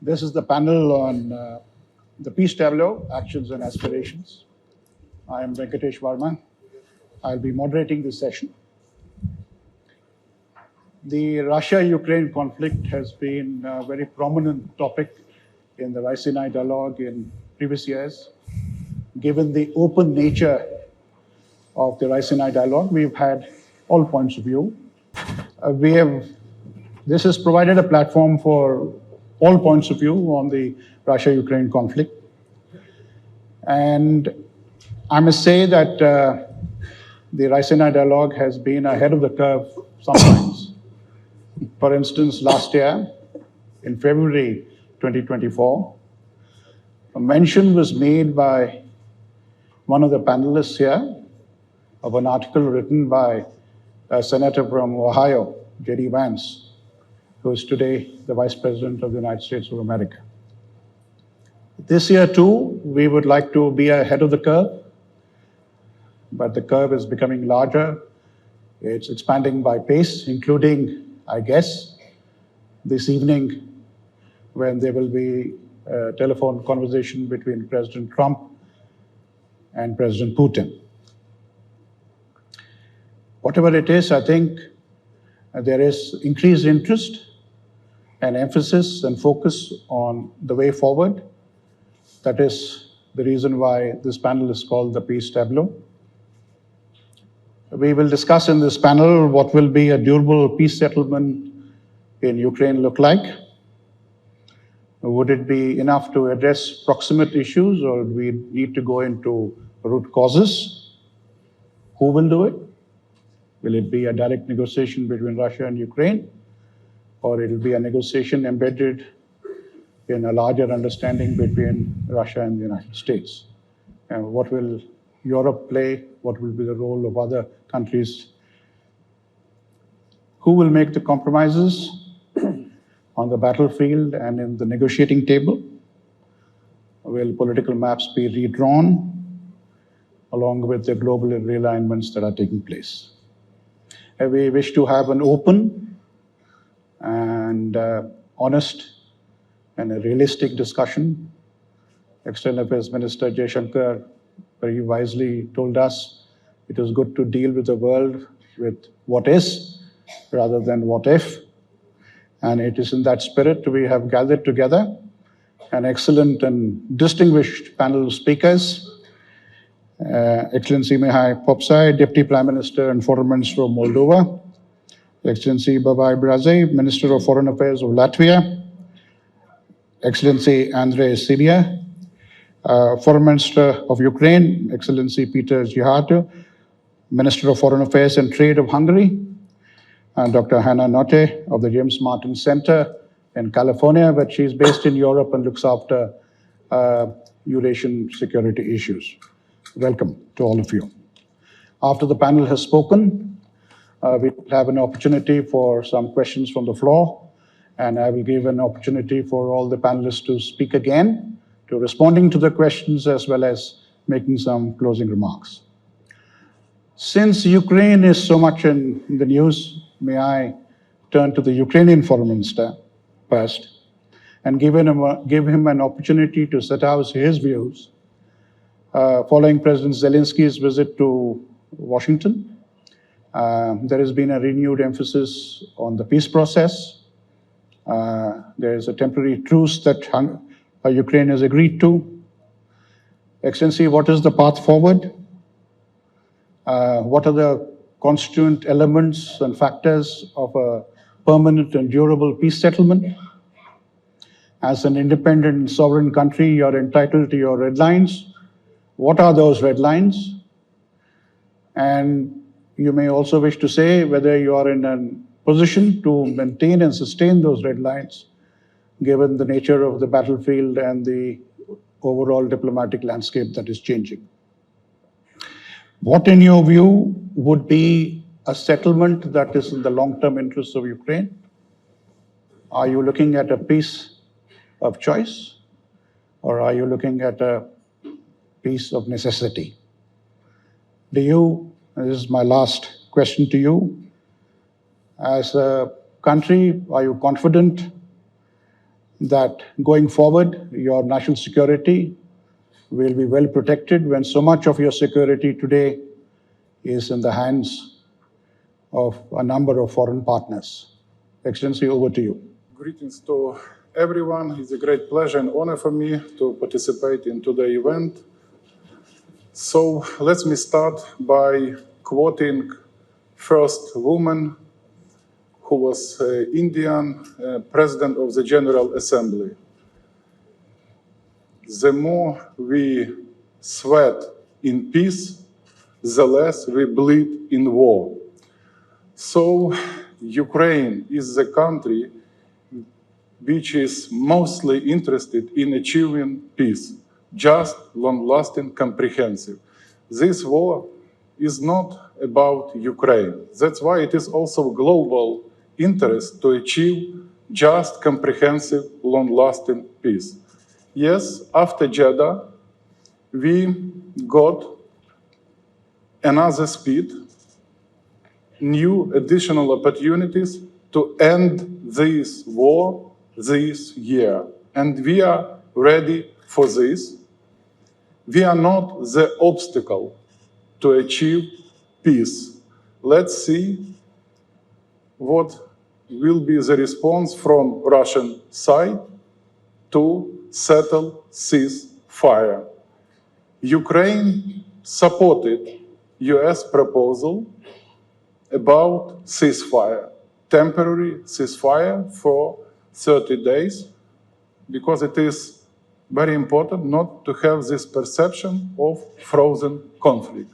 This is the panel on the Peace Tableau, Actions and Aspirations. I am Venkatesh Varma. I'll be moderating this session. The Russia-Ukraine conflict has been a very prominent topic in the Raisina dialogue in previous years. Given the open nature of the Raisina dialogue, we've had all points of view. This has provided a platform for all points of view on the Russia-Ukraine conflict. And I must say that the Raisina dialogue has been ahead of the curve sometimes. For instance, last year, in February 2024, a mention was made by one of the panelists here of an article written by a senator from Ohio, J.D. Vance, who is today the Vice President of the United States of America. This year, too, we would like to be ahead of the curve, but the curve is becoming larger. It's expanding by pace, including, I guess, this evening when there will be a telephone conversation between President Trump and President Putin. Whatever it is, I think there is increased interest and emphasis and focus on the way forward. That is the reason why this panel is called the Peace Tableau. We will discuss in this panel what will be a durable peace settlement in Ukraine look like. Would it be enough to address proximate issues, or do we need to go into root causes? Who will do it? Will it be a direct negotiation between Russia and Ukraine, or it will be a negotiation embedded in a larger understanding between Russia and the United States? And what will Europe play? What will be the role of other countries? Who will make the compromises on the battlefield and in the negotiating table? Will political maps be redrawn along with the global realignments that are taking place? We wish to have an open and honest and a realistic discussion. External Affairs Minister Jaishankar very wisely told us it is good to deal with the world with what is rather than what if. And it is in that spirit we have gathered together an excellent and distinguished panel of speakers. Excellency Mihai Popsai, Deputy Prime Minister and Foreign Minister of Moldova. Excellency Babai Braze, Minister of Foreign Affairs of Latvia. Excellency Andrei Syria, Foreign Minister of Ukraine. Excellency Peter Ziharto, Minister of Foreign Affairs and Trade of Hungary. And Dr. Hannah Notte of the James Martin Center in California, but she's based in Europe and looks after Eurasian security issues. Welcome to all of you. After the panel has spoken, we will have an opportunity for some questions from the floor, and I will give an opportunity for all the panelists to speak again, to responding to the questions as well as making some closing remarks. Since Ukraine is so much in the news, may I turn to the Ukrainian Foreign Minister first and give him an opportunity to set out his views following President Zelensky's visit to Washington. There has been a renewed emphasis on the peace process. There is a temporary truce that Ukraine has agreed to. Excellency, what is the path forward? What are the constituent elements and factors of a permanent and durable peace settlement? As an independent and sovereign country, you're entitled to your red lines. What are those red lines? And you may also wish to say whether you are in a position to maintain and sustain those red lines, given the nature of the battlefield and the overall diplomatic landscape that is changing. What, in your view, would be a settlement that is in the long-term interests of Ukraine? Are you looking at a peace of choice, or are you looking at a peace of necessity? This is my last question to you, as a country, are you confident that going forward, your national security will be well protected when so much of your security today is in the hands of a number of foreign partners. Excellency, over to you. Greetings to everyone. It's a great pleasure and honor for me to participate in today's event. So let me start by quoting first woman who was Indian president of the General Assembly. The more we sweat in peace, the less we bleed in war. So Ukraine is the country which is mostly interested in achieving peace, just, long-lasting, comprehensive. This war is not about Ukraine. That's why it is also global interest to achieve just, comprehensive, long-lasting peace. Yes, after Jeddah, we got another speed, new additional opportunities to end this war this year. And we are ready for this. We are not the obstacle to achieve peace. Let's see what will be the response from Russian side to settle ceasefire. Ukraine supported US proposal about ceasefire, temporary ceasefire for 30 days, because it is very important not to have this perception of frozen conflict.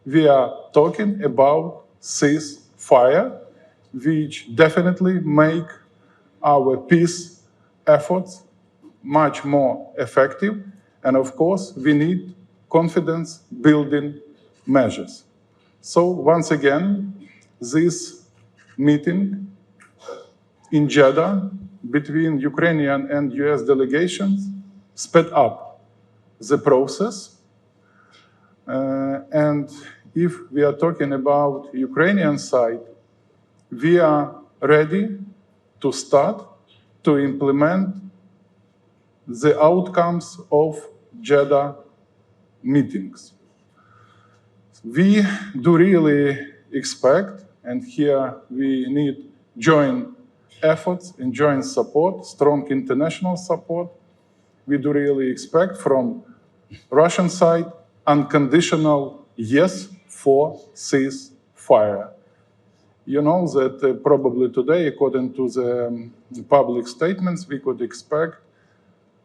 We are talking about ceasefire, which definitely make our peace efforts much more effective. And of course, we need confidence-building measures. So once again, this meeting in Jeddah between Ukrainian and US delegations sped up the process. And if we are talking about Ukrainian side, we are ready to start to implement the outcomes of Jeddah meetings. We do really expect, and here we need joint efforts and joint support, strong international support. We do really expect from Russian side unconditional yes for ceasefire. You know that probably today, according to the public statements, we could expect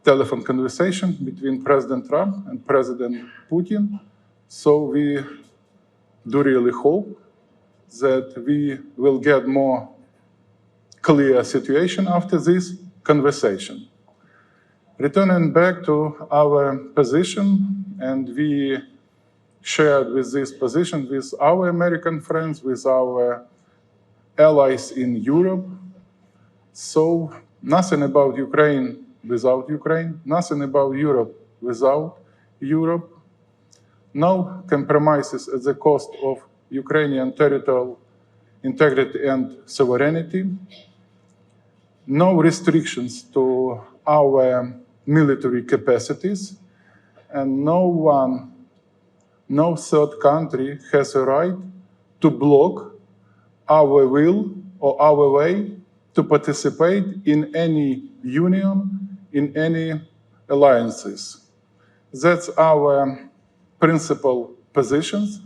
telephone conversation between President Trump and President Putin. So we do really hope that we will get more clear situation after this conversation. Returning back to our position, and we shared with this position with our American friends, with our allies in Europe. So nothing about Ukraine without Ukraine, nothing about Europe without Europe. No compromises at the cost of Ukrainian territorial integrity and sovereignty. No restrictions to our military capacities, and no third country has a right to block our will or our way to participate in any union, in any alliances. That's our principal positions.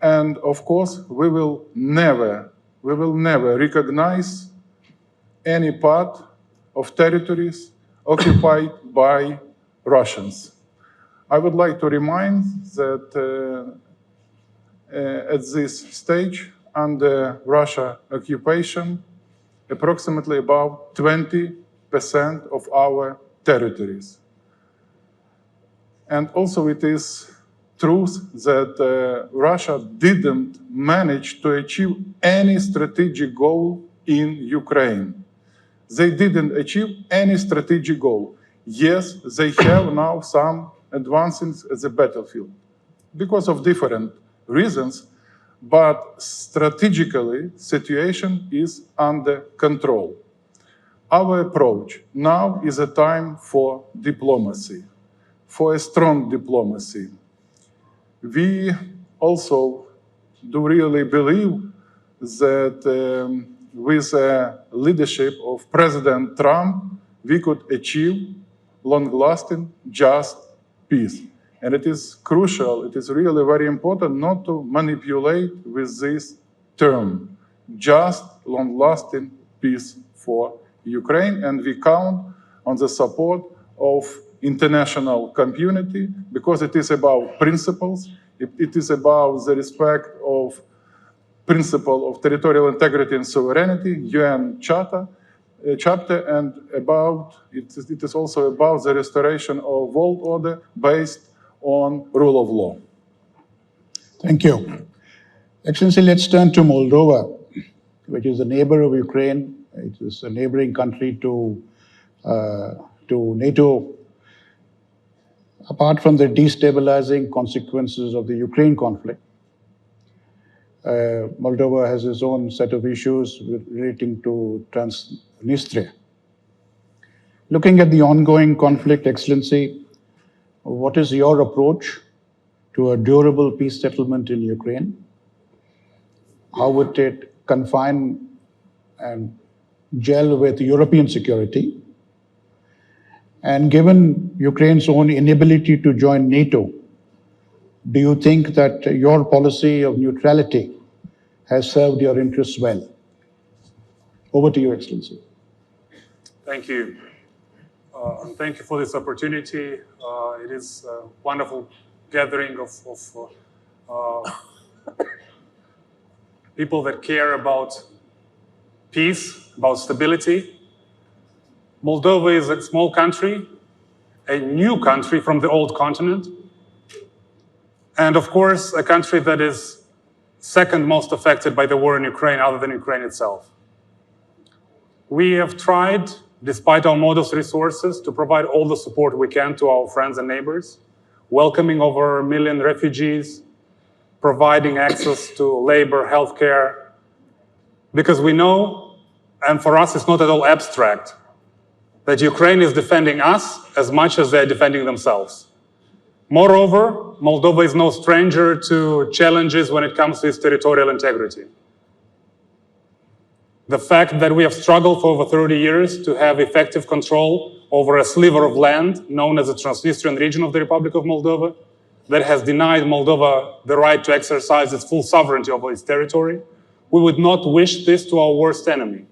And of course, we will never recognize any part of territories occupied by Russians. I would like to remind that at this stage, under Russia occupation, approximately about 20% of our territories. And also it is truth that Russia didn't manage to achieve any strategic goal in Ukraine. They didn't achieve any strategic goal. Yes, they have now some advances at the battlefield because of different reasons, but strategically, situation is under control. our approach now is a time for diplomacy, for a strong diplomacy. We also do really believe that with the leadership of President Trump, we could achieve long-lasting, just peace. And it is crucial, it is really very important not to manipulate with this term, just long-lasting peace for Ukraine. And we count on the support of international community because it is about principles, it is about the respect of principle of territorial integrity and sovereignty, UN chapter, and it is also about the restoration of world order based on rule of law. Thank you. Excellency, let's turn to Moldova, which is a neighbor of Ukraine. It is a neighboring country to NATO. Apart from the destabilizing consequences of the Ukraine conflict, Moldova has its own set of issues relating to Transnistria. Looking at the ongoing conflict, Excellency, what is your approach to a durable peace settlement in Ukraine? How would it confine and gel with European security? And given Ukraine's own inability to join NATO, do you think that your policy of neutrality has served your interests well? Over to you, Excellency. Thank you. Thank you for this opportunity. It is a wonderful gathering of people that care about peace, about stability. Moldova is a small country, a new country from the old continent, and of course, a country that is second most affected by the war in Ukraine, other than Ukraine itself. We have tried, despite our modest resources, to provide all the support we can to our friends and neighbors, welcoming over 1 million refugees, providing access to labor, healthcare, because we know, and for us it's not at all abstract, that Ukraine is defending us as much as they're defending themselves. Moreover, Moldova is no stranger to challenges when it comes to its territorial integrity. The fact that we have struggled for over 30 years to have effective control over a sliver of land known as the Transnistrian region of the Republic of Moldova, that has denied Moldova the right to exercise its full sovereignty over its territory, we would not wish this to our worst enemy.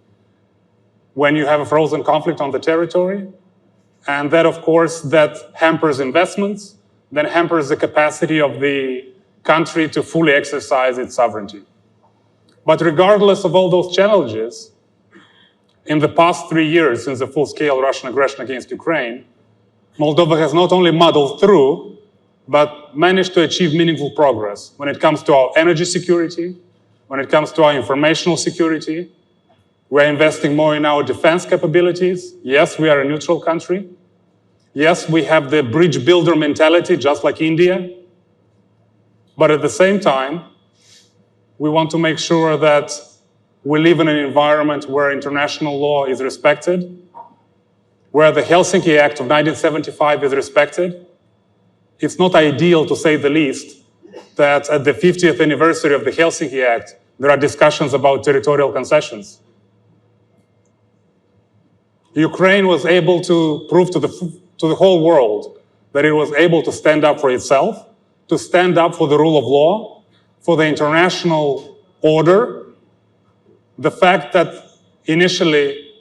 When you have a frozen conflict on the territory, and that, of course, that hampers investments, then hampers the capacity of the country to fully exercise its sovereignty. But regardless of all those challenges, in the past 3 years since the full-scale Russian aggression against Ukraine, Moldova has not only muddled through, but managed to achieve meaningful progress when it comes to our energy security, when it comes to our informational security. We're investing more in our defense capabilities. Yes, we are a neutral country. Yes, we have the bridge builder mentality, just like India. But at the same time, we want to make sure that we live in an environment where international law is respected, where the Helsinki Act of 1975 is respected. It's not ideal, to say the least, that at the 50th anniversary of the Helsinki Act, there are discussions about territorial concessions. Ukraine was able to prove to the whole world that it was able to stand up for itself, to stand up for the rule of law, for the international order. The fact that initially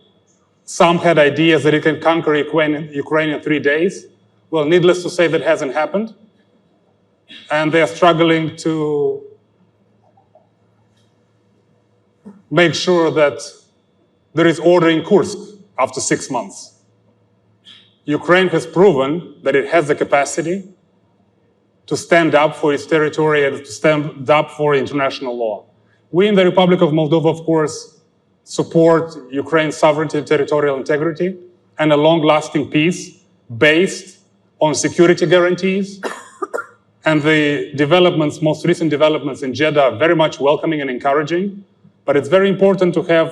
some had ideas that it can conquer Ukraine in 3 days, well, needless to say, that hasn't happened. And they are struggling to make sure that there is order in Kursk after 6 months. Ukraine has proven that it has the capacity to stand up for its territory and to stand up for international law. We in the Republic of Moldova, of course, support Ukraine's sovereignty and territorial integrity and a long-lasting peace based on security guarantees. And the developments, most recent developments in Jeddah, are very much welcoming and encouraging. But it's very important to have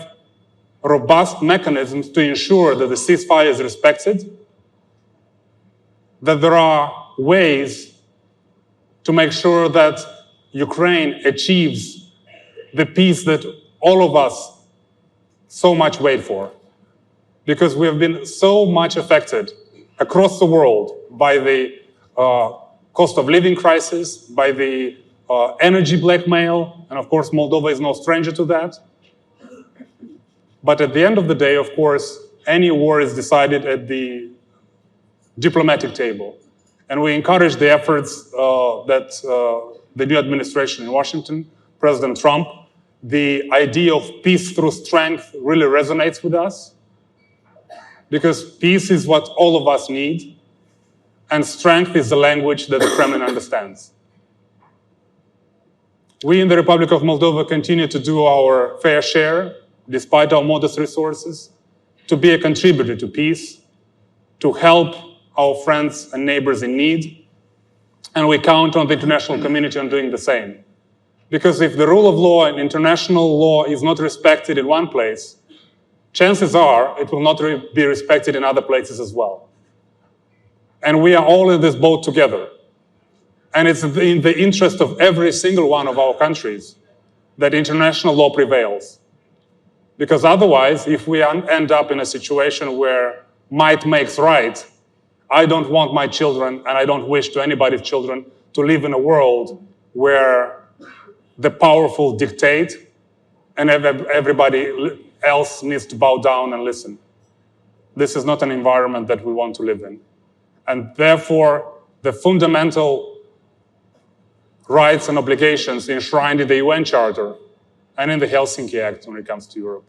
robust mechanisms to ensure that the ceasefire is respected, that there are ways to make sure that Ukraine achieves the peace that all of us so much wait for. Because we have been so much affected across the world by the cost of living crisis, by the energy blackmail, and of course Moldova is no stranger to that. But at the end of the day, of course, any war is decided at the diplomatic table. And we encourage the efforts that the new administration in Washington, President Trump, the idea of peace through strength really resonates with us, because peace is what all of us need, and strength is the language that the Kremlin understands. We in the Republic of Moldova continue to do our fair share, despite our modest resources, to be a contributor to peace, to help our friends and neighbors in need, and we count on the international community on doing the same. Because if the rule of law and international law is not respected in one place, chances are it will not be respected in other places as well. And we are all in this boat together. And it's in the interest of every single one of our countries that international law prevails. Because otherwise, if we end up in a situation where might makes right, I don't want my children, and I don't wish to anybody's children, to live in a world where the powerful dictate and everybody else needs to bow down and listen. This is not an environment that we want to live in. And therefore, the fundamental rights and obligations enshrined in the UN Charter and in the Helsinki Act when it comes to Europe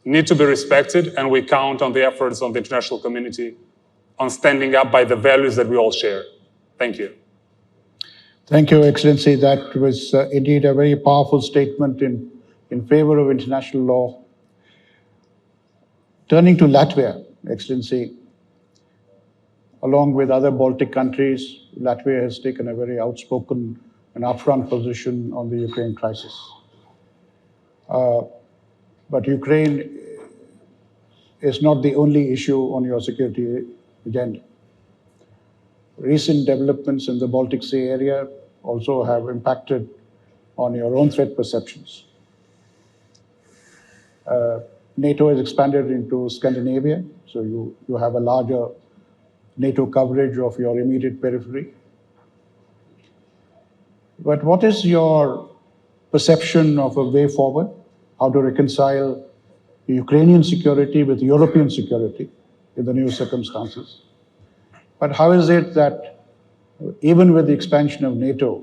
need to be respected, and we count on the efforts of the international community on standing up by the values that we all share. Thank you. Thank you, Excellency. That was indeed a very powerful statement in favor of international law. Turning to Latvia, Excellency, along with other Baltic countries, Latvia has taken a very outspoken and upfront position on the Ukraine crisis. But Ukraine is not the only issue on your security agenda. Recent developments in the Baltic Sea area also have impacted on your own threat perceptions. NATO has expanded into Scandinavia, so you have a larger NATO coverage of your immediate periphery. But what is your perception of a way forward? How to reconcile Ukrainian security with European security in the new circumstances? But how is it that even with the expansion of NATO,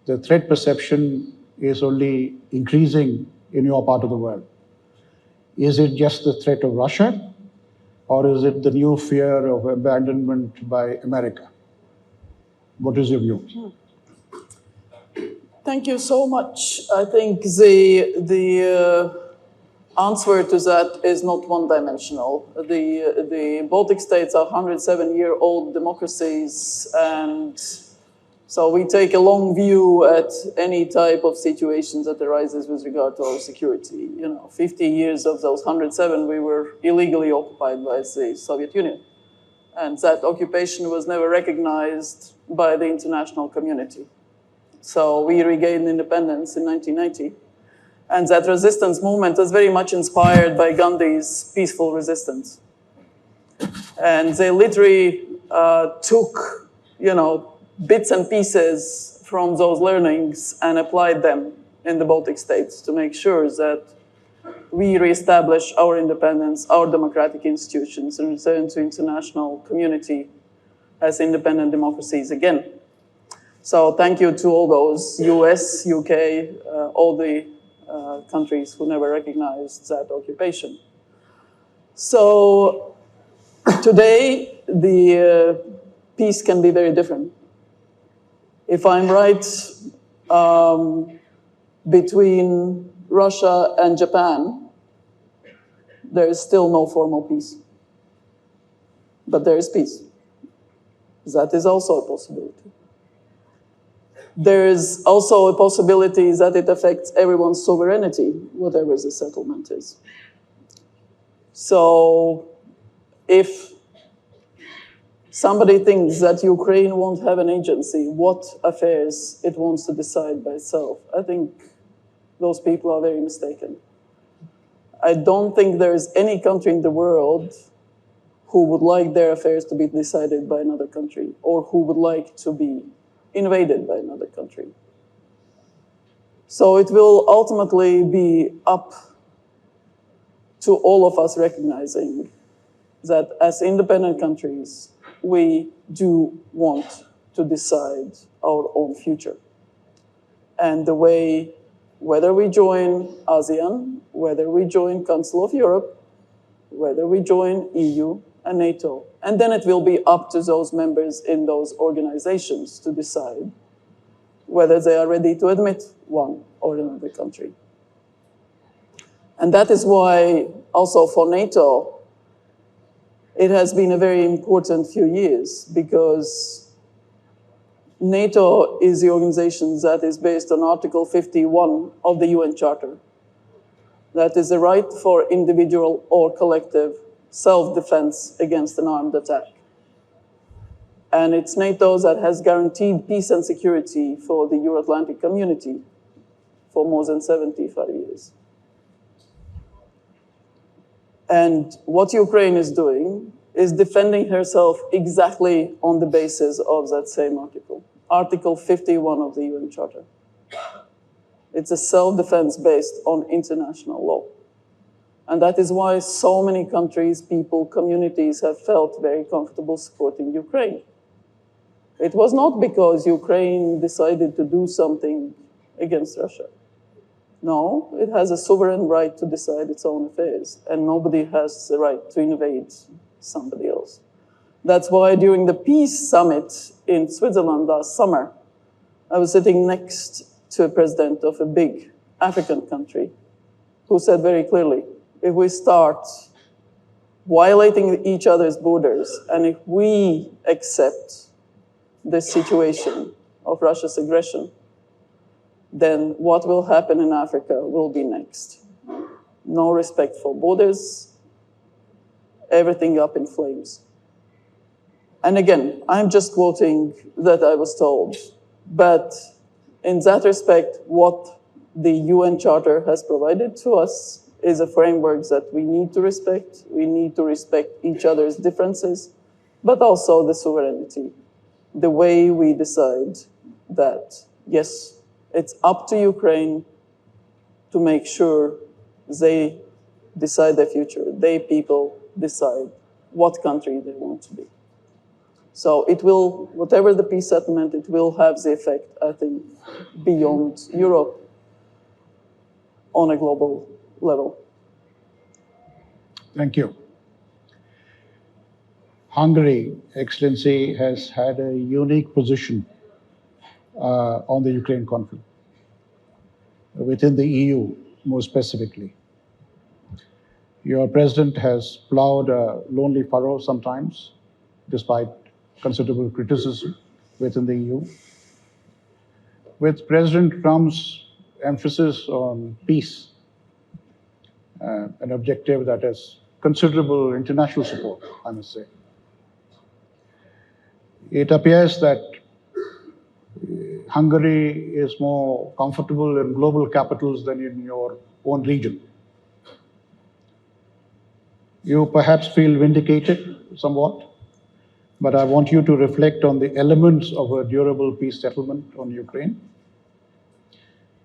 the threat perception is only increasing in your part of the world? Is it just the threat of Russia, or is it the new fear of abandonment by America? What is your view? Thank you so much. I think the answer to that is not one-dimensional. The Baltic states are 107-year-old democracies, and so we take a long view at any type of situations that arises with regard to our security. 50 years of those 107, we were illegally occupied by the Soviet Union, and that occupation was never recognized by the international community. So we regained independence in 1990. And that resistance movement was very much inspired by Gandhi's peaceful resistance. And they literally took, bits and pieces from those learnings and applied them in the Baltic states to make sure that we reestablish our independence, our democratic institutions, and return to international community as independent democracies again. So thank you to all those, US, UK, all the countries who never recognized that occupation. So today, the peace can be very different. If I'm right, between Russia and Japan, there is still no formal peace. But there is peace. That is also a possibility. There is also a possibility that it affects everyone's sovereignty, whatever the settlement is. So if somebody thinks that Ukraine won't have an agency, what affairs it wants to decide by itself, I think those people are very mistaken. I don't think there is any country in the world who would like their affairs to be decided by another country, or who would like to be invaded by another country. So it will ultimately be up to all of us recognizing that as independent countries, we do want to decide our own future. And the way, whether we join ASEAN, whether we join Council of Europe, whether we join EU and NATO, and then it will be up to those members in those organizations to decide whether they are ready to admit one or another country. And that is why also for NATO, it has been a very important few years, because NATO is the organization that is based on Article 51 of the UN Charter. That is the right for individual or collective self-defense against an armed attack. And it's NATO that has guaranteed peace and security for the Euro-Atlantic community for more than 75 years. And what Ukraine is doing is defending herself exactly on the basis of that same article, Article 51 of the UN Charter. It's a self-defense based on international law. And that is why so many countries, people, communities have felt very comfortable supporting Ukraine. It was not because Ukraine decided to do something against Russia. No, it has a sovereign right to decide its own affairs, and nobody has the right to invade somebody else. That's why during the Peace Summit in Switzerland last summer, I was sitting next to a president of a big African country who said very clearly, if we start violating each other's borders, and if we accept this situation of Russia's aggression, then what will happen in Africa will be next. No respect for borders, everything up in flames. And again, I'm just quoting that I was told, but in that respect, what the UN Charter has provided to us is a framework that we need to respect. We need to respect each other's differences, but also the sovereignty, the way we decide that, yes, it's up to Ukraine to make sure they decide their future. They people decide what country they want to be. So it will, whatever the peace settlement, it will have the effect, I think, beyond Europe on a global level. Thank you. Hungary, Excellency, has had a unique position on the Ukraine conflict, within the EU more specifically. Your president has plowed a lonely furrow sometimes, despite considerable criticism within the EU. With President Trump's emphasis on peace, an objective that has considerable international support, I must say, it appears that Hungary is more comfortable in global capitals than in your own region. You perhaps feel vindicated somewhat, but I want you to reflect on the elements of a durable peace settlement on Ukraine,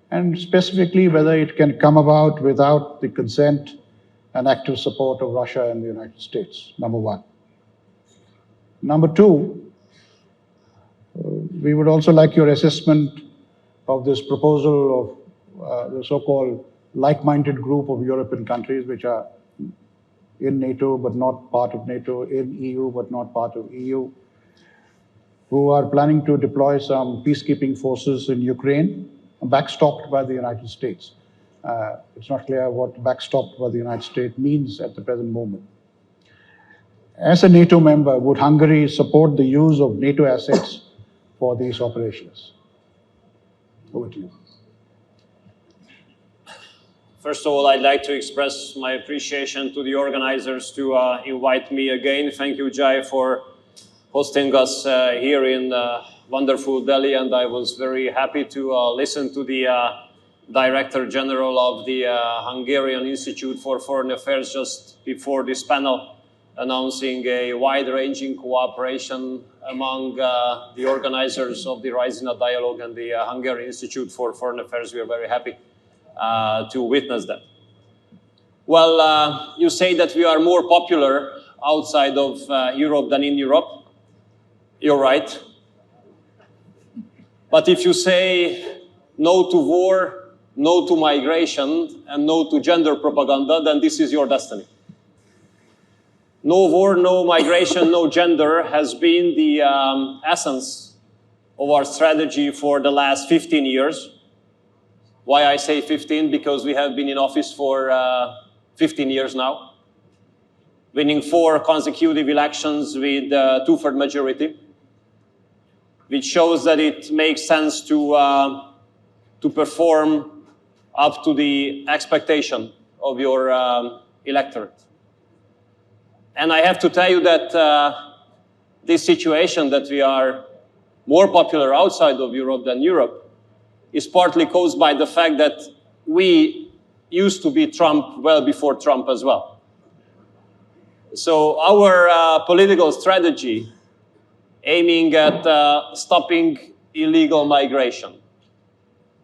and specifically whether it can come about without the consent and active support of Russia and the United States, number one. Number two, we would also like your assessment of this proposal of the so-called like-minded group of European countries which are in NATO but not part of NATO, in EU but not part of EU, who are planning to deploy some peacekeeping forces in Ukraine, backstopped by the United States. It's not clear what backstopped by the United States means at the present moment. As a NATO member, would Hungary support the use of NATO assets for these operations? Over to you. First of all, I'd like to express my appreciation to the organizers to invite me again. Thank you, Jai, for hosting us here in wonderful Delhi, and I was very happy to listen to the Director General of the Hungarian Institute for Foreign Affairs just before this panel, announcing a wide-ranging cooperation among the organizers of the Raisina Dialogue and the Hungarian Institute for Foreign Affairs. We are very happy to witness that. Well, you say that we are more popular outside of Europe than in Europe. You're right. But if you say no to war, no to migration, and no to gender propaganda, then this is your destiny. No war, no migration, no gender has been the essence of our strategy for the last 15 years. Why I say 15? Because we have been in office for 15 years now, winning 4 consecutive elections with 2/3 majority, which shows that it makes sense to perform up to the expectation of your electorate. And I have to tell you that this situation that we are more popular outside of Europe than Europe is partly caused by the fact that we used to be Trump well before Trump as well. So our political strategy aiming at stopping illegal migration,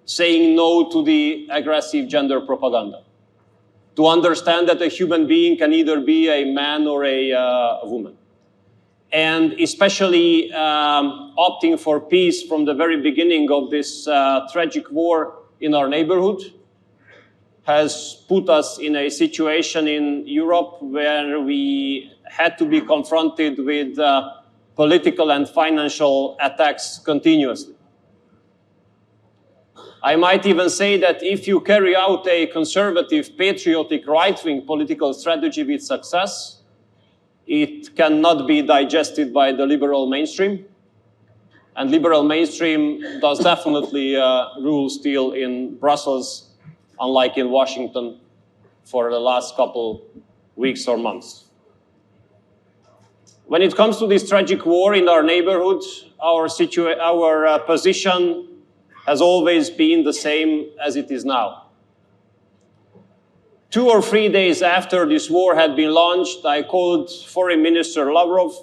saying no to the aggressive gender propaganda, to understand that a human being can either be a man or a woman, and especially opting for peace from the very beginning of this tragic war in our neighborhood has put us in a situation in Europe where we had to be confronted with political and financial attacks continuously. I might even say that if you carry out a conservative, patriotic, right-wing political strategy with success, it cannot be digested by the liberal mainstream. And liberal mainstream does definitely rule still in Brussels, unlike in Washington for the last couple weeks or months. When it comes to this tragic war in our neighborhood, our position has always been the same as it is now. 2 or 3 days after this war had been launched, I called Foreign Minister Lavrov,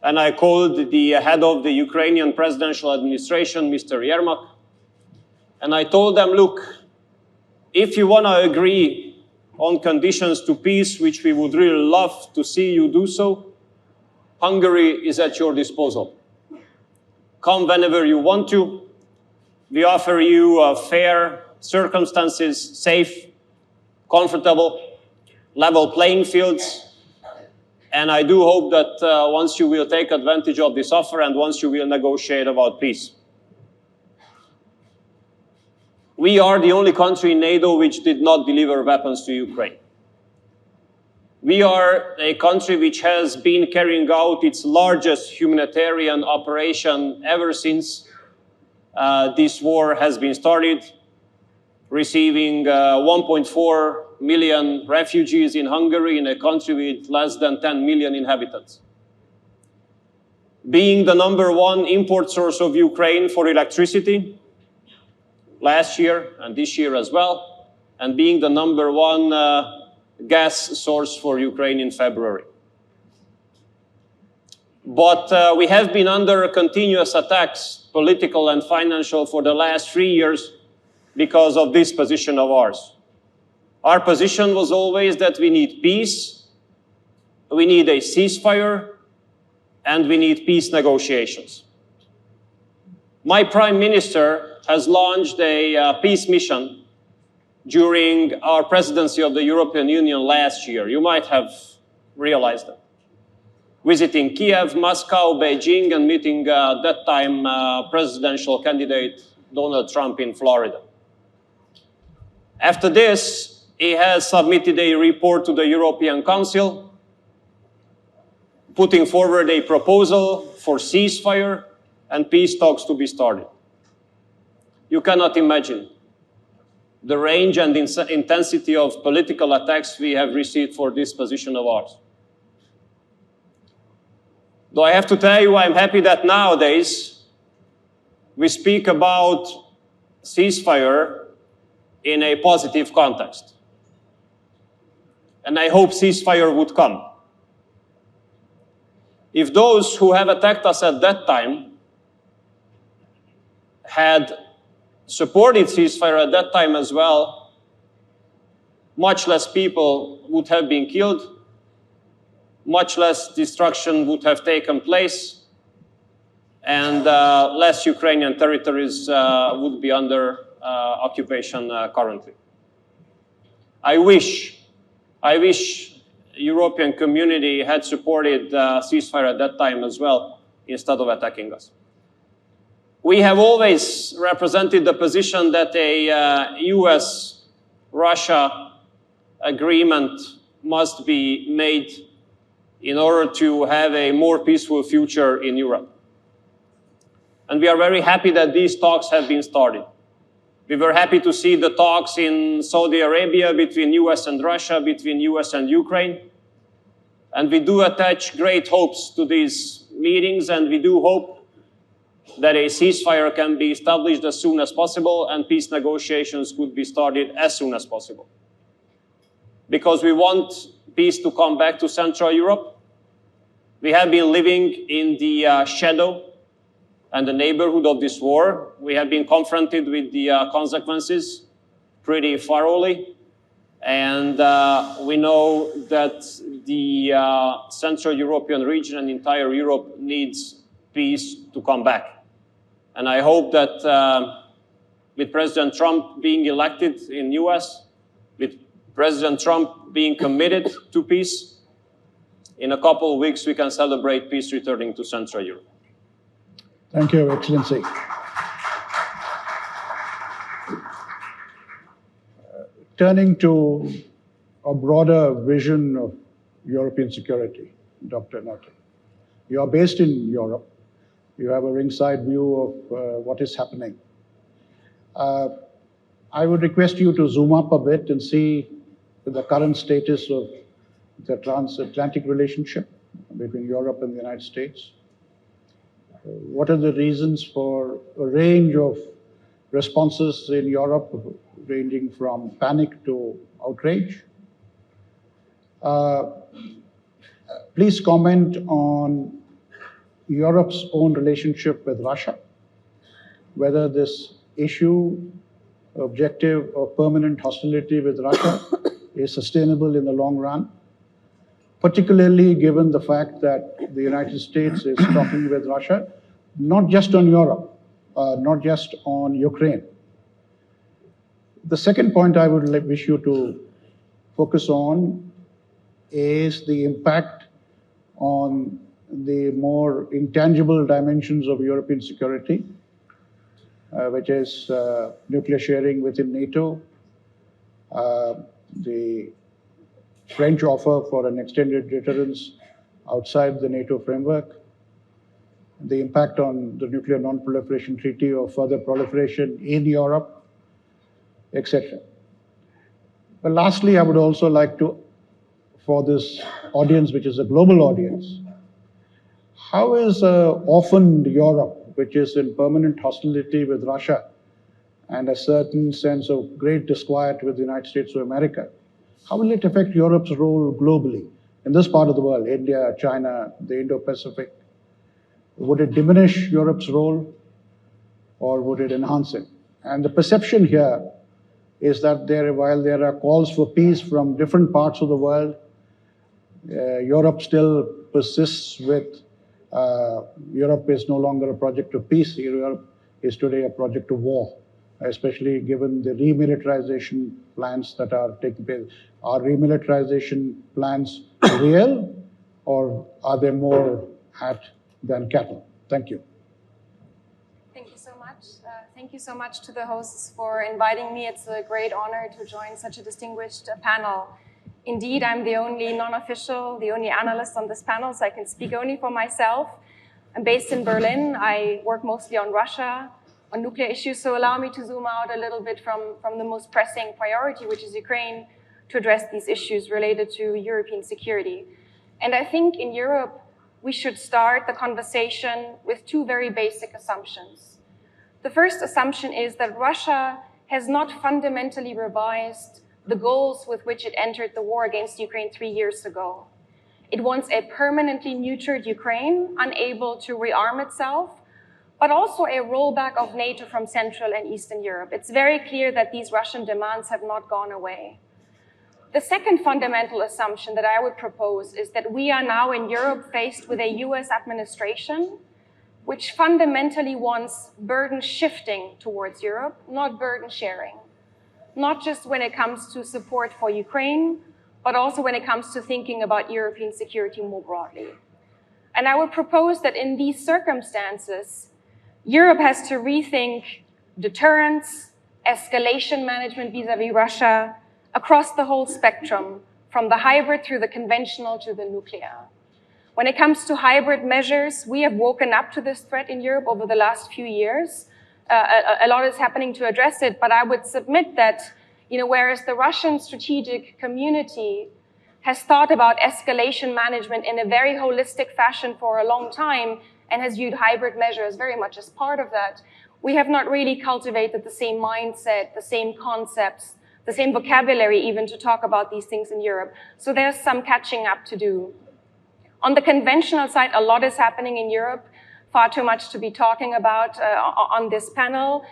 and I called the head of the Ukrainian presidential administration, Mr. EurWhat, and I told them, look, if you want to agree on conditions to peace, which we would really love to see you do so, Hungary is at your disposal. Come whenever you want to. We offer you fair circumstances, safe, comfortable, level playing fields. And I do hope that once you will take advantage of this offer and once you will negotiate about peace. We are the only country in NATO which did not deliver weapons to Ukraine. We are a country which has been carrying out its largest humanitarian operation ever since this war has been started, receiving 1.4 million refugees in Hungary, in a country with less than 10 million inhabitants. Being the #1 import source of Ukraine for electricity last year and this year as well, and being the #1 gas source for Ukraine in February. But we have been under continuous attacks, political and financial, for the last 3 years because of this position of ours. Our position was always that we need peace, we need a ceasefire, and we need peace negotiations. My Prime Minister has launched a peace mission during our presidency of the European Union last year. You might have realized that. Visiting Kiev, Moscow, Beijing, and meeting that time presidential candidate Donald Trump in Florida. After this, he has submitted a report to the European Council, putting forward a proposal for ceasefire and peace talks to be started. You cannot imagine the range and intensity of political attacks we have received for this position of ours. Though I have to tell you, I'm happy that nowadays we speak about ceasefire in a positive context. And I hope ceasefire would come. If those who have attacked us at that time had supported ceasefire at that time as well, much less people would have been killed, much less destruction would have taken place, and less Ukrainian territories would be under occupation currently. I wish European community had supported ceasefire at that time as well, instead of attacking us. We have always represented the position that a US-Russia agreement must be made in order to have a more peaceful future in Europe. And we are very happy that these talks have been started. We were happy to see the talks in Saudi Arabia between US and Russia, between US and Ukraine. And we do attach great hopes to these meetings, and we do hope that a ceasefire can be established as soon as possible and peace negotiations could be started as soon as possible. Because we want peace to come back to Central Europe. We have been living in the shadow and the neighborhood of this war. We have been confronted with the consequences pretty thoroughly. And we know that the Central European region and entire Europe needs peace to come back. And I hope that with President Trump being elected in US, with President Trump being committed to peace, in a couple of weeks we can celebrate peace returning to Central Europe. Thank you, Excellency. Turning to a broader vision of European security, Dr. Notte. You are based in Europe. You have a ringside view of what is happening. I would request you to zoom up a bit and see the current status of the transatlantic relationship between Europe and the United States. What are the reasons for a range of responses in Europe, ranging from panic to outrage? Please comment on Europe's own relationship with Russia, whether this objective of permanent hostility with Russia is sustainable in the long run, particularly given the fact that the United States is talking with Russia, not just on Europe, not just on Ukraine. The second point I would wish you to focus on is the impact on the more intangible dimensions of European security, which is nuclear sharing within NATO, the French offer for an extended deterrence outside the NATO framework, the impact on the Nuclear Non-Proliferation Treaty or further proliferation in Europe, etc. But lastly, I would also like to, for this audience, which is a global audience, how is orphaned Europe, which is in permanent hostility with Russia and a certain sense of great disquiet with the United States of America, how will it affect Europe's role globally in this part of the world, India, China, the Indo-Pacific? Would it diminish Europe's role or would it enhance it? And the perception here is that while there are calls for peace from different parts of the world, Europe still persists with Europe is no longer a project of peace. Europe is today a project of war, especially given the remilitarization plans that are taking place. Are remilitarization plans real, or are they more hat than cattle? Thank you. Thank you so much. Thank you so much to the hosts for inviting me. It's a great honor to join such a distinguished panel. Indeed, I'm the only non-official, the only analyst on this panel, so I can speak only for myself. I'm based in Berlin. I work mostly on Russia, on nuclear issues. So allow me to zoom out a little bit from the most pressing priority, which is Ukraine, to address these issues related to European security. And I think in Europe, we should start the conversation with two very basic assumptions. The first assumption is that Russia has not fundamentally revised the goals with which it entered the war against Ukraine 3 years ago. It wants a permanently neutered Ukraine, unable to rearm itself, but also a rollback of NATO from Central and Eastern Europe. It's very clear that these Russian demands have not gone away. The second fundamental assumption that I would propose is that we are now in Europe faced with a US administration which fundamentally wants burden shifting towards Europe, not burden sharing. Not just when it comes to support for Ukraine, but also when it comes to thinking about European security more broadly. And I would propose that in these circumstances, Europe has to rethink deterrence, escalation management vis-à-vis Russia, across the whole spectrum, from the hybrid through the conventional to the nuclear. When it comes to hybrid measures, we have woken up to this threat in Europe over the last few years. A lot is happening to address it, but I would submit that, whereas the Russian strategic community has thought about escalation management in a very holistic fashion for a long time and has viewed hybrid measures very much as part of that, we have not really cultivated the same mindset, the same concepts, the same vocabulary even to talk about these things in Europe. So there's some catching up to do. On the conventional side, a lot is happening in Europe, far too much to be talking about on this panel.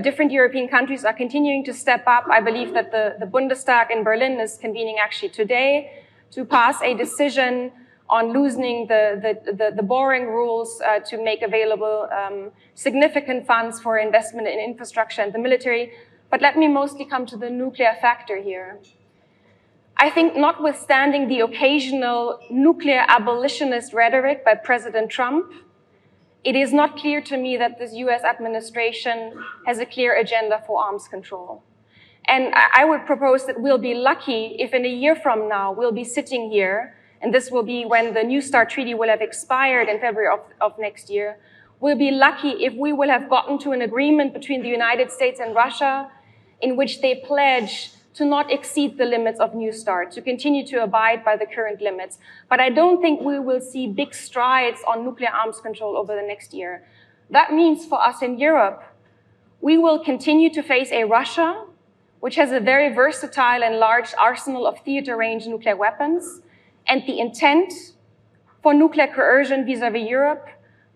Different European countries are continuing to step up. I believe that the Bundestag in Berlin is convening actually today to pass a decision on loosening the borrowing rules to make available significant funds for investment in infrastructure and the military. But let me mostly come to the nuclear factor here. I think notwithstanding the occasional nuclear abolitionist rhetoric by President Trump, it is not clear to me that this US administration has a clear agenda for arms control. And I would propose that we'll be lucky if in a year from now we'll be sitting here, and this will be when the New START treaty will have expired in February of next year, we'll be lucky if we will have gotten to an agreement between the United States and Russia in which they pledge to not exceed the limits of New START, to continue to abide by the current limits. But I don't think we will see big strides on nuclear arms control over the next year. That means for us in Europe, we will continue to face a Russia which has a very versatile and large arsenal of theater-range nuclear weapons, and the intent for nuclear coercion vis-à-vis Europe,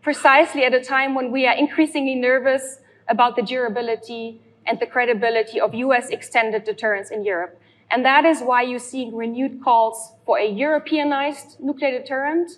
precisely at a time when we are increasingly nervous about the durability and the credibility of US extended deterrence in Europe. And that is why you see renewed calls for a Europeanized nuclear deterrent.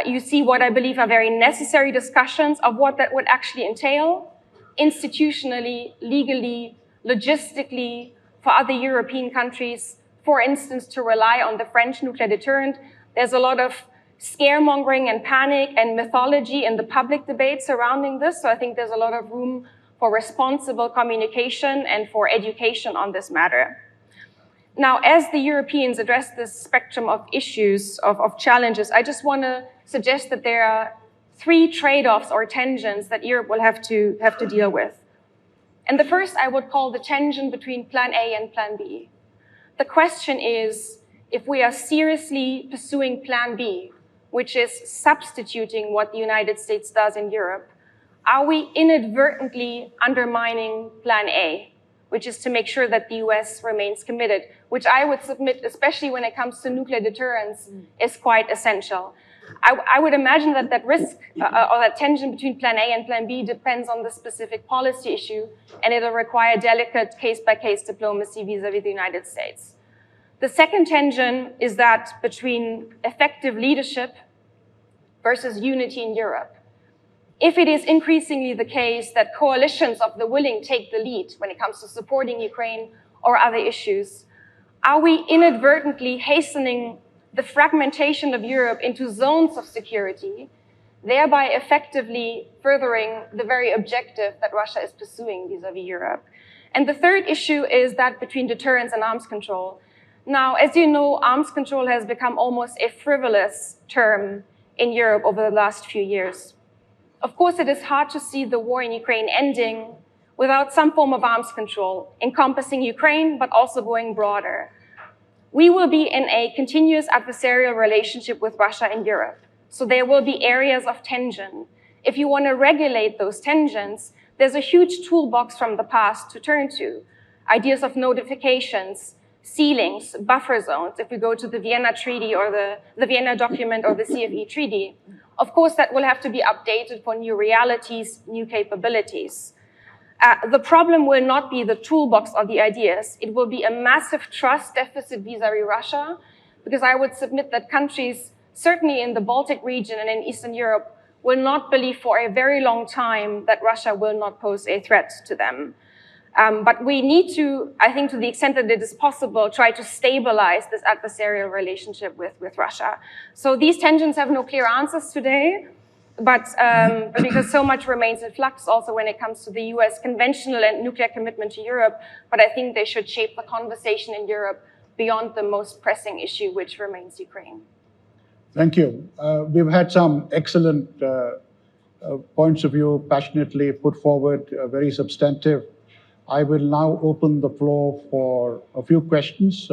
You see what I believe are very necessary discussions of what that would actually entail, institutionally, legally, logistically, for other European countries, for instance, to rely on the French nuclear deterrent. There's a lot of scaremongering and panic and mythology in the public debate surrounding this, so I think there's a lot of room for responsible communication and for education on this matter. Now, as the Europeans address this spectrum of issues, of challenges, I just want to suggest that there are 3 trade-offs or tensions that Europe will have to deal with. And the first I would call the tension between Plan A and Plan B. The question is, if we are seriously pursuing Plan B, which is substituting what the United States does in Europe, are we inadvertently undermining Plan A, which is to make sure that the US remains committed, which I would submit, especially when it comes to nuclear deterrence, is quite essential. I would imagine that that risk or that tension between Plan A and Plan B depends on the specific policy issue, and it'll require delicate case-by-case diplomacy vis-à-vis the United States. The second tension is that between effective leadership versus unity in Europe. If it is increasingly the case that coalitions of the willing take the lead when it comes to supporting Ukraine or other issues, are we inadvertently hastening the fragmentation of Europe into zones of security, thereby effectively furthering the very objective that Russia is pursuing vis-à-vis Europe? And the third issue is that between deterrence and arms control. Now, as you know, arms control has become almost a frivolous term in Europe over the last few years. Of course, it is hard to see the war in Ukraine ending without some form of arms control, encompassing Ukraine, but also going broader. We will be in a continuous adversarial relationship with Russia in Europe. So there will be areas of tension. If you want to regulate those tensions, there's a huge toolbox from the past to turn to. Ideas of notifications, ceilings, buffer zones, if we go to the Vienna Treaty or the Vienna document or the CFE Treaty. Of course, that will have to be updated for new realities, new capabilities. The problem will not be the toolbox or the ideas. It will be a massive trust deficit vis-à-vis Russia, because I would submit that countries, certainly in the Baltic region and in Eastern Europe, will not believe for a very long time that Russia will not pose a threat to them. But we need to, I think to the extent that it is possible, try to stabilize this adversarial relationship with Russia. So these tensions have no clear answers today, but because so much remains in flux also when it comes to the US conventional and nuclear commitment to Europe, but I think they should shape the conversation in Europe beyond the most pressing issue, which remains Ukraine. Thank you. We've had some excellent points of view passionately put forward, very substantive. I will now open the floor for a few questions.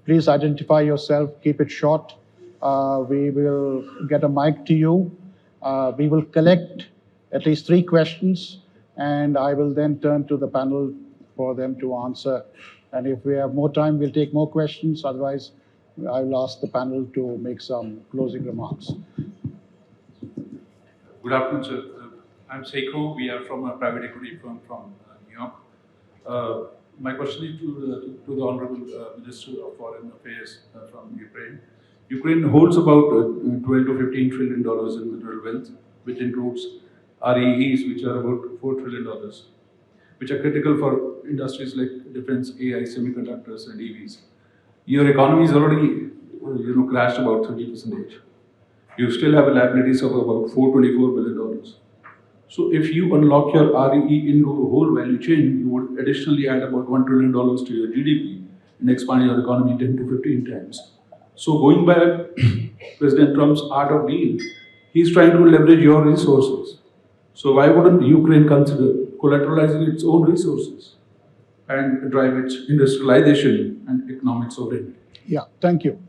Please identify yourself, keep it short. We will get a mic to you. We will collect at least 3 questions, and I will then turn to the panel for them to answer. And if we have more time, we'll take more questions. Otherwise, I will ask the panel to make some closing remarks. Good afternoon, sir. I'm Seiko. We are from a private equity firm from New York. My question is to the Honorable Minister of Foreign Affairs from Ukraine. Ukraine holds about $12 to $15 trillion in mineral wealth, which includes REEs, which are about $4 trillion, which are critical for industries like defense, AI, semiconductors, and EVs. Your economy is already, crashed about 30%. You still have liabilities of about $424 billion. So if you unlock your REE into a whole value chain, you would additionally add about $1 trillion to your GDP and expand your economy 10 to 15 times. So going by President Trump's art of deal, he's trying to leverage your resources. So why wouldn't Ukraine consider collateralizing its own resources and drive its industrialization and economic sovereignty? Yeah, thank you.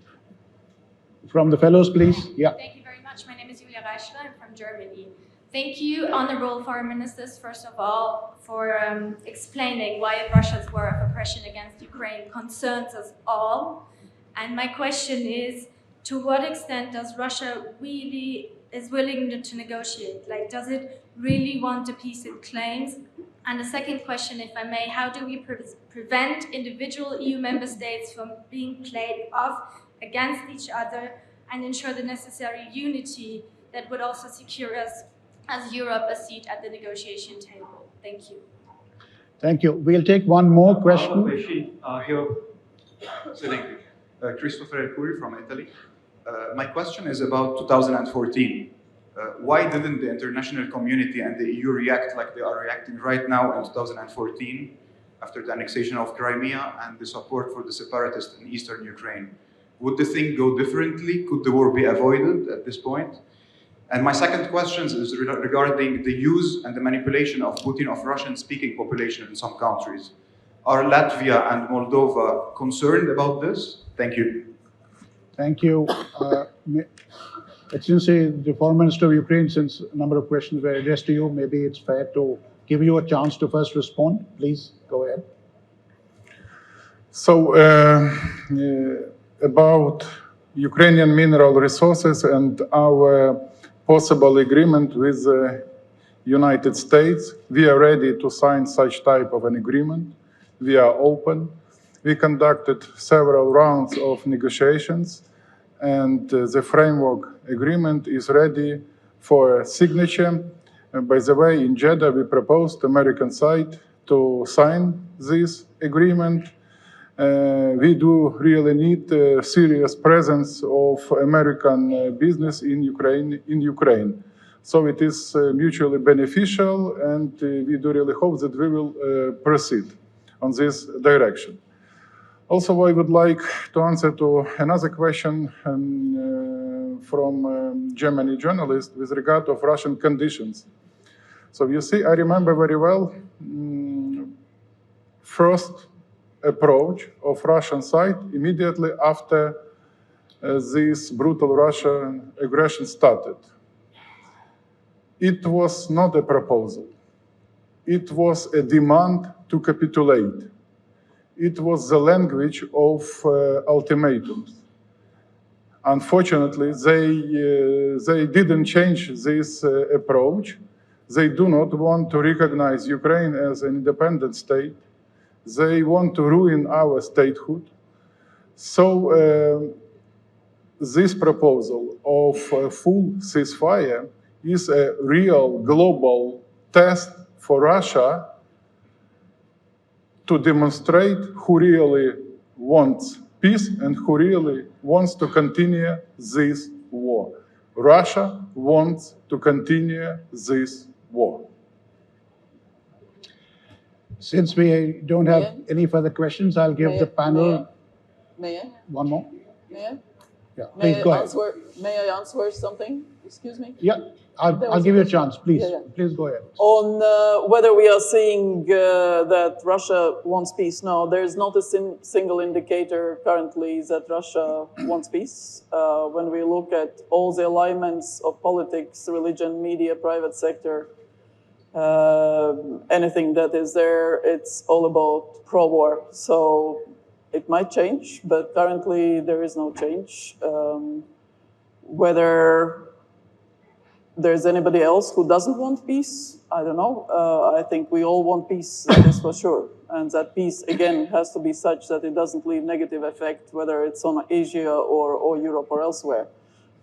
From the fellows, please. Yeah. Thank you very much. My name is Raisina. I'm from Germany. Thank you, Honorable Foreign Ministers, first of all, for explaining why Russia's war of aggression against Ukraine concerns us all. And my question is, to what extent does Russia really is willing to negotiate? Like, does it really want a peace it claims? And the second question, if I may, how do we prevent individual EU member states from being played off against each other and ensure the necessary unity that would also secure us as Europe a seat at the negotiation table? Thank you. Thank you. We'll take one more question. I have a question here. So thank you. Christopher Elcuri from Italy. My question is about 2014. Why didn't the international community and the EU react like they are reacting right now in 2014 after the annexation of Crimea and the support for the separatists in eastern Ukraine? Would the thing go differently? Could the war be avoided at this point? And my second question is regarding the use and the manipulation of Putin of Russian-speaking population in some countries. Are Latvia and Moldova concerned about this? Thank you. Thank you. Excellency, the Foreign Minister of Ukraine, since a number of questions were addressed to you, maybe it's fair to give you a chance to first respond. Please go ahead. So, about Ukrainian mineral resources and our possible agreement with the United States, we are ready to sign such type of an agreement. We are open. We conducted several rounds of negotiations, and the framework agreement is ready for signature. By the way, in Jeddah, we proposed American side to sign this agreement. We do really need a serious presence of American business in Ukraine. So it is mutually beneficial, and we do really hope that we will proceed on this direction. Also, I would like to answer to another question from Germany journalist with regard of Russian conditions. So you see, I remember very well first approach of Russian side immediately after this brutal Russian aggression started. It was not a proposal. It was a demand to capitulate. It was the language of ultimatums. Unfortunately, they didn't change this approach. They do not want to recognize Ukraine as an independent state. They want to ruin our statehood. So this proposal of full ceasefire is a real global test for Russia to demonstrate who really wants peace and who really wants to continue this war. Russia wants to continue this war. Since we don't have any further questions, I'll give the panel May I? one more. May I? Yeah, please go ahead. May I answer something? Excuse me? Yeah, I'll give you a chance, please. Yeah. Please go ahead. On whether we are seeing that Russia wants peace, no, there is not a single indicator currently that Russia wants peace. When we look at all the alignments of politics, religion, media, private sector, anything that is there, it's all about pro-war. So it might change, but currently there is no change. Whether there's anybody else who doesn't want peace, I don't know. I think we all want peace, that is for sure. And that peace, again, has to be such that it doesn't leave negative effect, whether it's on Asia or Europe or elsewhere.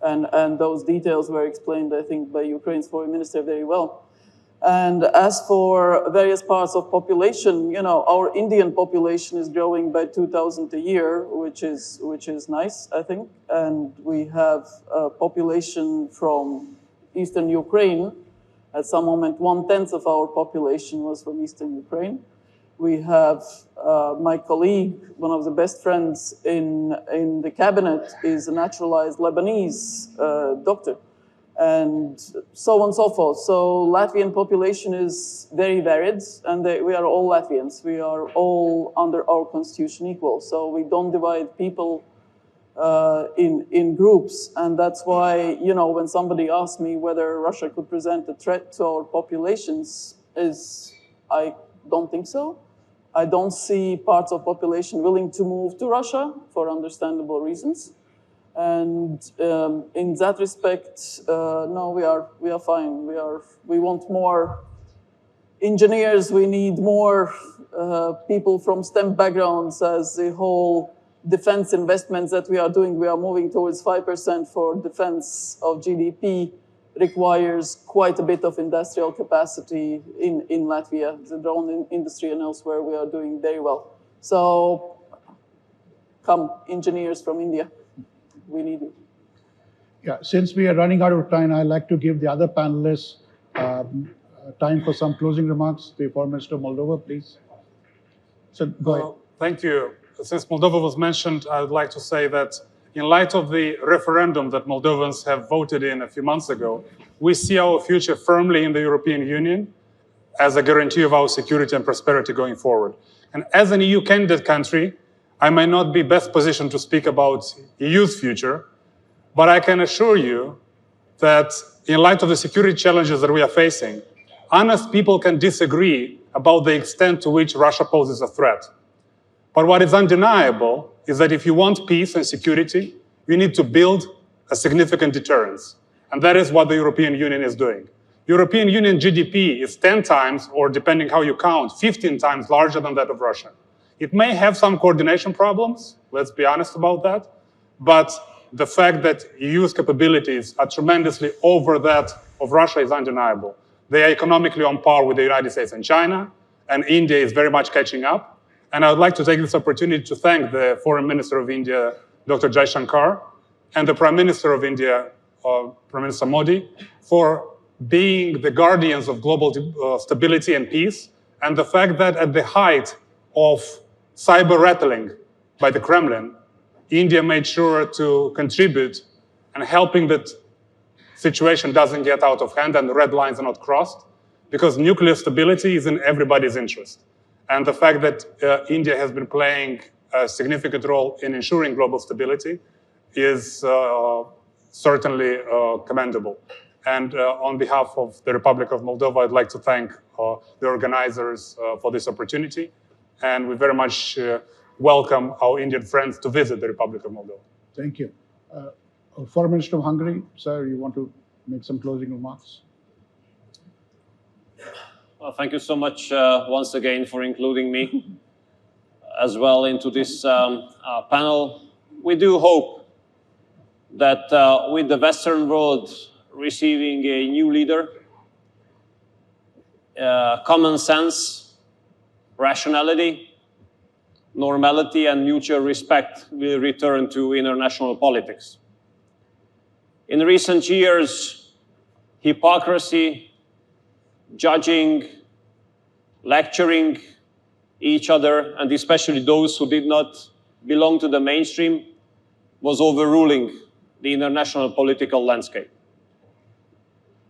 And those details were explained, I think, by Ukraine's foreign minister very well. And as for various parts of population, you know, our Indian population is growing by 2,000 a year, which is nice, I think. And we have a population from Eastern Ukraine. At some moment, 1/10 of our population was from Eastern Ukraine. We have my colleague, one of the best friends in the cabinet, is a naturalized Lebanese doctor. And so on and so forth. So Latvian population is very varied, and we are all Latvians. We are all under our constitution equal. So we don't divide people in groups. And that's why, you know, when somebody asks me whether Russia could present a threat to our populations, I don't think so. I don't see parts of population willing to move to Russia for understandable reasons. And in that respect, no, we are fine. We want more engineers. We need more people from STEM backgrounds. As the whole defense investments that we are doing, we are moving towards 5% for defense of GDP. Requires quite a bit of industrial capacity in Latvia. The drone industry and elsewhere, we are doing very well. So, come engineers from India. We need it. Yeah, since we are running out of time, I'd like to give the other panelists time for some closing remarks. The Foreign Minister of Moldova, please. So go ahead. Thank you. Since Moldova was mentioned, I would like to say that in light of the referendum that Moldovans have voted in a few months ago, we see our future firmly in the European Union as a guarantee of our security and prosperity going forward. And as an EU candidate country, I may not be best positioned to speak about EU's future, but I can assure you that in light of the security challenges that we are facing, honest people can disagree about the extent to which Russia poses a threat. But what is undeniable is that if you want peace and security, you need to build a significant deterrence. And that is what the European Union is doing. European Union GDP is 10 times, or depending how you count, 15 times larger than that of Russia. It may have some coordination problems, let's be honest about that, but the fact that EU's capabilities are tremendously over that of Russia is undeniable. They are economically on par with the United States and China, and India is very much catching up. And I would like to take this opportunity to thank the Foreign Minister of India, Dr. Jaishankar, and the Prime Minister of India, Prime Minister Modi, for being the guardians of global stability and peace, and the fact that at the height of cyber rattling by the Kremlin, India made sure to contribute and helping that situation doesn't get out of hand and the red lines are not crossed, because nuclear stability is in everybody's interest. And the fact that India has been playing a significant role in ensuring global stability is certainly commendable. And on behalf of the Republic of Moldova, I'd like to thank the organizers for this opportunity. And we very much welcome our Indian friends to visit the Republic of Moldova. Thank you. Foreign Minister of Hungary, sir, you want to make some closing remarks? Well, thank you so much once again for including me as well into this panel. We do hope that with the Western world receiving a new leader, common sense, rationality, normality, and mutual respect will return to international politics. In recent years, hypocrisy, judging, lecturing each other, and especially those who did not belong to the mainstream, was overruling the international political landscape.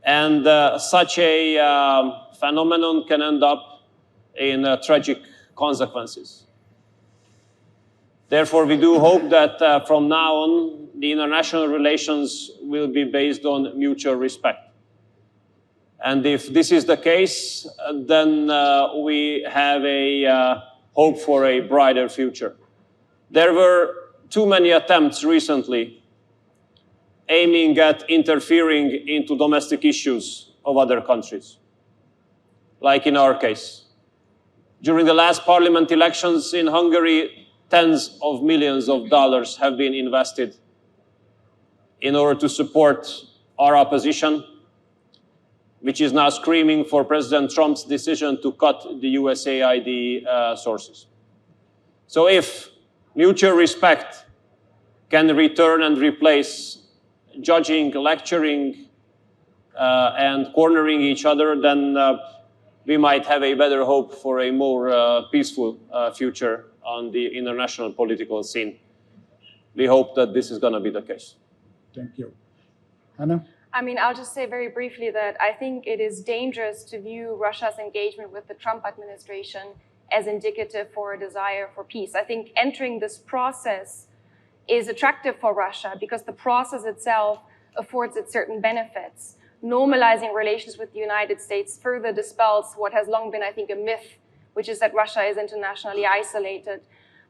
And such a phenomenon can end up in tragic consequences. Therefore, we do hope that from now on, the international relations will be based on mutual respect. And if this is the case, then we have a hope for a brighter future. There were too many attempts recently aiming at interfering into domestic issues of other countries, like in our case. During the last parliament elections in Hungary, tens of millions of dollars have been invested in order to support our opposition, which is now screaming for President Trump's decision to cut the USAID sources. So if mutual respect can return and replace judging, lecturing, and cornering each other, then we might have a better hope for a more peaceful future on the international political scene. We hope that this is going to be the case. Thank you. Hannah? I mean, I'll just say very briefly that I think it is dangerous to view Russia's engagement with the Trump administration as indicative for a desire for peace. I think entering this process is attractive for Russia because the process itself affords it certain benefits. Normalizing relations with the United States further dispels what has long been, I think, a myth, which is that Russia is internationally isolated.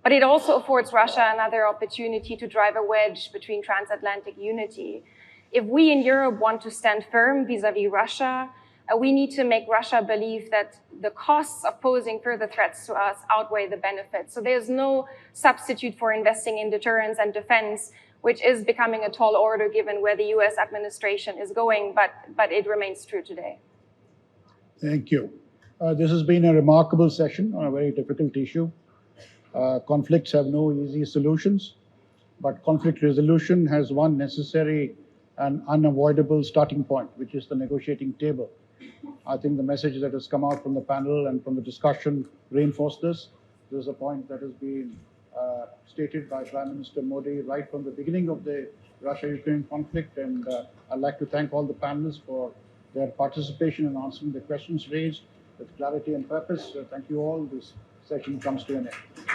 But it also affords Russia another opportunity to drive a wedge between transatlantic unity. If we in Europe want to stand firm vis-à-vis Russia, we need to make Russia believe that the costs of posing further threats to us outweigh the benefits. So there's no substitute for investing in deterrence and defense, which is becoming a tall order given where the US administration is going, but it remains true today. Thank you. This has been a remarkable session on a very difficult issue. Conflicts have no easy solutions, but conflict resolution has one necessary and unavoidable starting point, which is the negotiating table. I think the message that has come out from the panel and from the discussion reinforced this. This is a point that has been stated by Prime Minister Modi right from the beginning of the Russia-Ukraine conflict, and I'd like to thank all the panelists for their participation in answering the questions raised with clarity and purpose. Thank you all. This session comes to an end.